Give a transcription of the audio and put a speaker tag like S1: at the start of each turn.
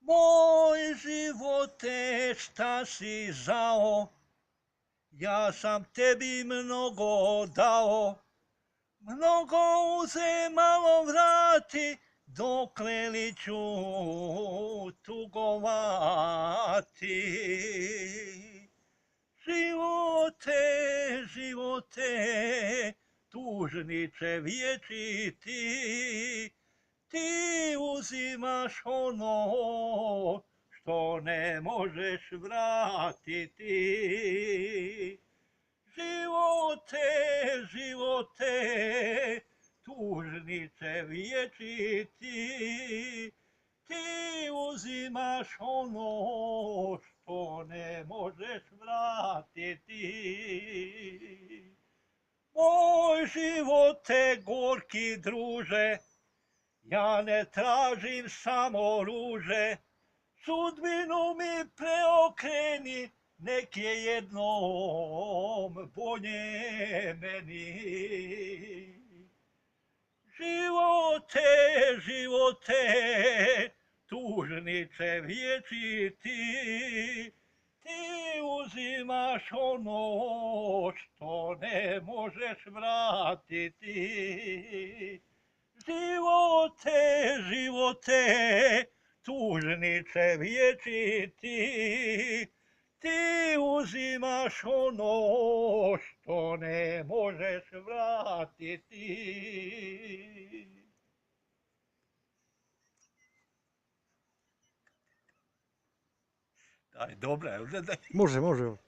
S1: Moj živote, šta si zao, ja sam tebi mnogo dao, mnogo uze, malo vrati, dokle li ću tugovati. Živote, živote, tužniče vječiti, ti uzimaš ono što ne možeš vratiti. Živote, živote, tužniče vječiti, ti uzimaš ono što ne možeš vratiti. Moj živote, gorki druže, ja ne tražim samo ruže, sudbinu mi preokreni, nek je jednom bolje meni. Živote, živote, tužniče vječiti, ti uzimaš ono što ne možeš vratiti. Živote, živote, tužniče vječiti, ti uzimaš ono što ne možeš vratiti. Daj, dobra je,
S2: Može, može.